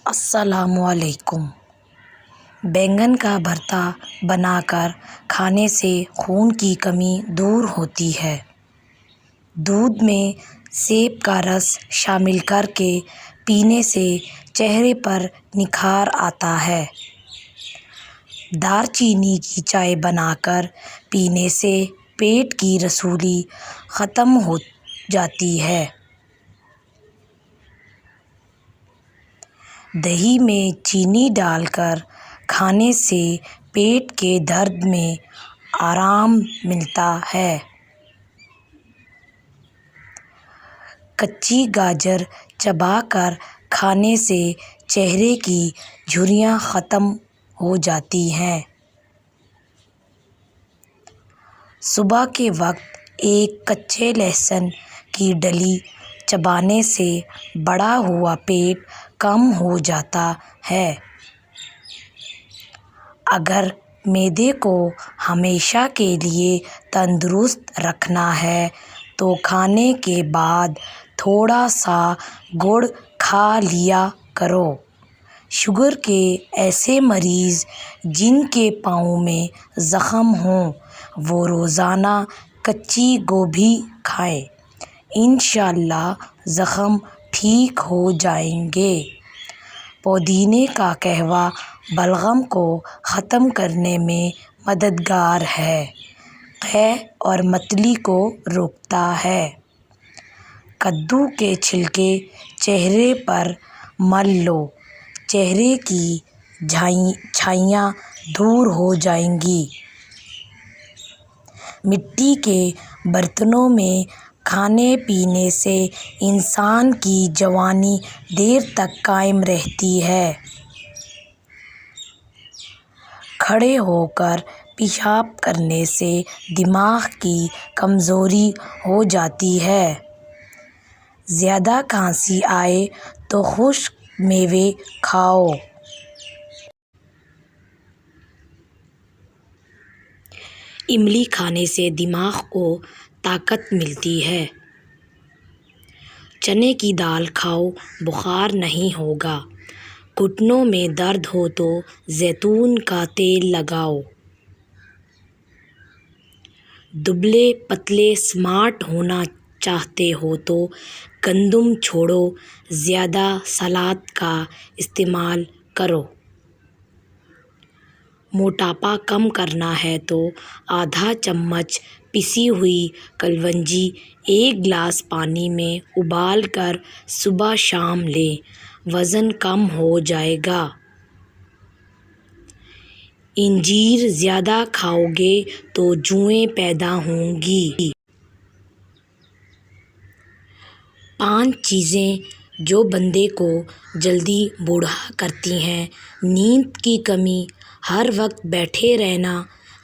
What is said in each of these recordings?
السلام علیکم۔ بینگن کا بھرتا بنا کر کھانے سے خون کی کمی دور ہوتی ہے۔ دودھ میں سیب کا رس شامل کر کے پینے سے چہرے پر نکھار آتا ہے۔ دار چینی کی چائے بنا کر پینے سے پیٹ کی رسولی ختم ہو جاتی ہے۔ دہی میں چینی ڈال کر کھانے سے پیٹ کے درد میں آرام ملتا ہے۔ کچی گاجر چبا کر کھانے سے چہرے کی جھریاں ختم ہو جاتی ہیں۔ صبح کے وقت ایک کچے لہسن کی ڈلی چبانے سے بڑا ہوا پیٹ کم ہو جاتا ہے۔ اگر معدے کو ہمیشہ کے لیے تندرست رکھنا ہے تو کھانے کے بعد تھوڑا سا گڑ کھا لیا کرو۔ شوگر کے ایسے مریض جن کے پاؤں میں زخم ہوں وہ روزانہ کچی گوبھی کھائیں، انشاءاللہ زخم ٹھیک ہو جائیں گے۔ پودینے کا قہوہ بلغم کو ختم کرنے میں مددگار ہے، قے اور متلی کو روکتا ہے۔ کدو کے چھلکے چہرے پر مل لو، چہرے کی چھائیاں دور ہو جائیں گی۔ مٹی کے برتنوں میں کھانے پینے سے انسان کی جوانی دیر تک قائم رہتی ہے۔ کھڑے ہو کر پیشاب کرنے سے دماغ کی کمزوری ہو جاتی ہے۔ زیادہ کھانسی آئے تو خشک میوے کھاؤ۔ املی کھانے سے دماغ کو طاقت ملتی ہے۔ چنے کی دال کھاؤ، بخار نہیں ہوگا۔ گھٹنوں میں درد ہو تو زیتون کا تیل لگاؤ۔ دبلے پتلے سمارٹ ہونا چاہتے ہو تو گندم چھوڑو، زیادہ سلاد کا استعمال کرو۔ موٹاپا کم کرنا ہے تو آدھا چمچ پسی ہوئی کلونجی ایک گلاس پانی میں ابال کر صبح شام لیں، وزن کم ہو جائے گا۔ انجیر زیادہ کھاؤ گے تو جوئیں پیدا ہوں گی۔ 5 چیزیں جو بندے کو جلدی بوڑھا کرتی ہیں: نیند کی کمی، ہر وقت بیٹھے رہنا،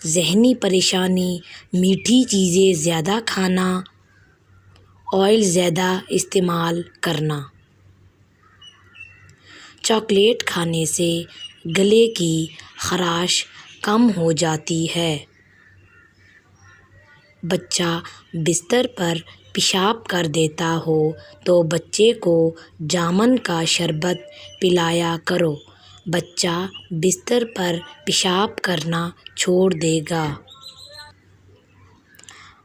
ذہنی پریشانی، میٹھی چیزیں زیادہ کھانا، آئل زیادہ استعمال کرنا۔ چاکلیٹ کھانے سے گلے کی خراش کم ہو جاتی ہے۔ بچہ بستر پر پیشاب کر دیتا ہو تو بچے کو جامن کا شربت پلایا کرو، بچہ بستر پر پیشاب کرنا چھوڑ دے گا۔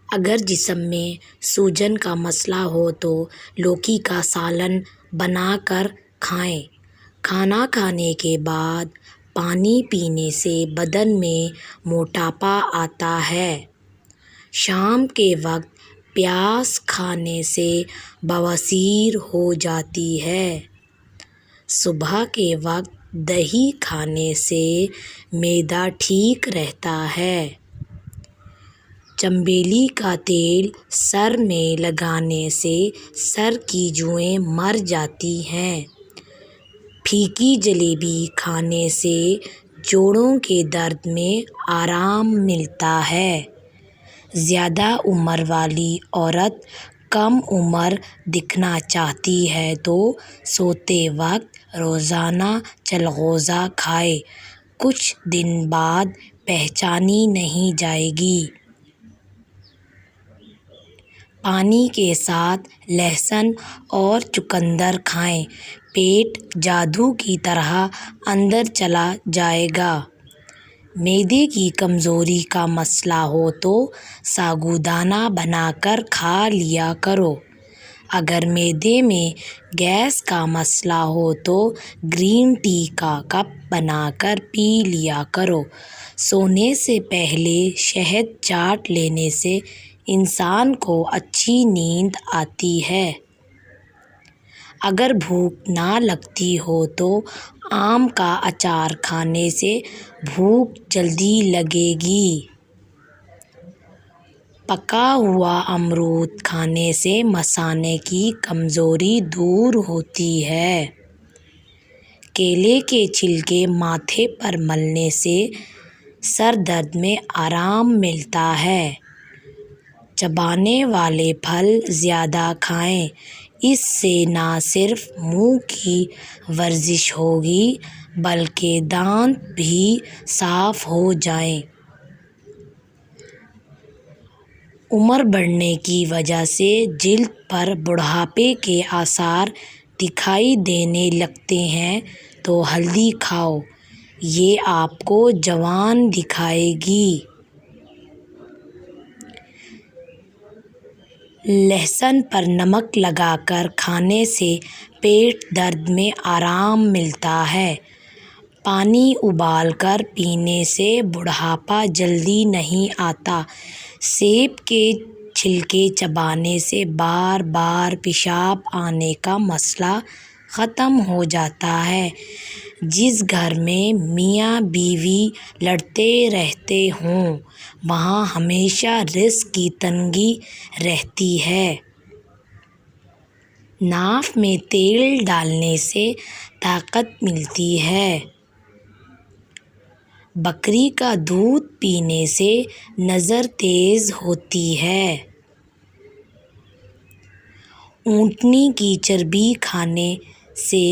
اگر جسم میں سوجن کا مسئلہ ہو تو لوکی کا سالن بنا کر کھائیں۔ کھانا کھانے کے بعد پانی پینے سے بدن میں موٹاپا آتا ہے۔ شام کے وقت پیاز کھانے سے بواسیر ہو جاتی ہے۔ صبح کے وقت دہی کھانے سے معدہ ٹھیک رہتا ہے۔ چنبیلی کا تیل سر میں لگانے سے سر کی جوئیں مر جاتی ہیں۔ پھیکی جلیبی کھانے سے جوڑوں کے درد میں آرام ملتا ہے۔ زیادہ عمر والی عورت کم عمر دکھنا چاہتی ہے تو سوتے وقت روزانہ چلغوزہ کھائے، کچھ دن بعد پہچانی نہیں جائے گی۔ پانی کے ساتھ لہسن اور چقندر کھائیں، پیٹ جادو کی طرح اندر چلا جائے گا۔ معدے کی کمزوری کا مسئلہ ہو تو سابودانہ بنا کر کھا لیا کرو۔ اگر معدے میں گیس کا مسئلہ ہو تو گرین ٹی کا کپ بنا کر پی لیا کرو۔ سونے سے پہلے شہد چاٹ لینے سے انسان کو اچھی نیند آتی ہے۔ اگر بھوک نہ لگتی ہو تو آم کا اچار کھانے سے بھوک جلدی لگے گی۔ پکا ہوا امرود کھانے سے مثانے کی کمزوری دور ہوتی ہے۔ کیلے کے چھلکے ماتھے پر ملنے سے سر درد میں آرام ملتا ہے۔ چبانے والے پھل زیادہ کھائیں، اس سے نہ صرف منہ کی ورزش ہوگی بلکہ دانت بھی صاف ہو جائیں۔ عمر بڑھنے کی وجہ سے جلد پر بڑھاپے کے آثار دکھائی دینے لگتے ہیں تو ہلدی کھاؤ، یہ آپ کو جوان دکھائے گی۔ لہسن پر نمک لگا کر کھانے سے پیٹ درد میں آرام ملتا ہے۔ پانی ابال کر پینے سے بڑھاپا جلدی نہیں آتا۔ سیب کے چھلکے چبانے سے بار بار پیشاب آنے کا مسئلہ ختم ہو جاتا ہے۔ جس گھر میں میاں بیوی لڑتے رہتے ہوں وہاں ہمیشہ رزق کی تنگی رہتی ہے۔ ناف میں تیل ڈالنے سے طاقت ملتی ہے۔ بکری کا دودھ پینے سے نظر تیز ہوتی ہے۔ اونٹنی کی چربی کھانے سے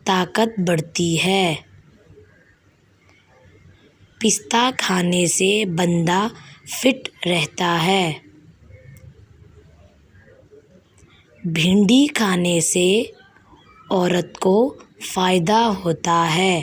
طاقت بڑھتی ہے۔ پستہ کھانے سے بندہ فٹ رہتا ہے۔ بھنڈی کھانے سے عورت کو فائدہ ہوتا ہے۔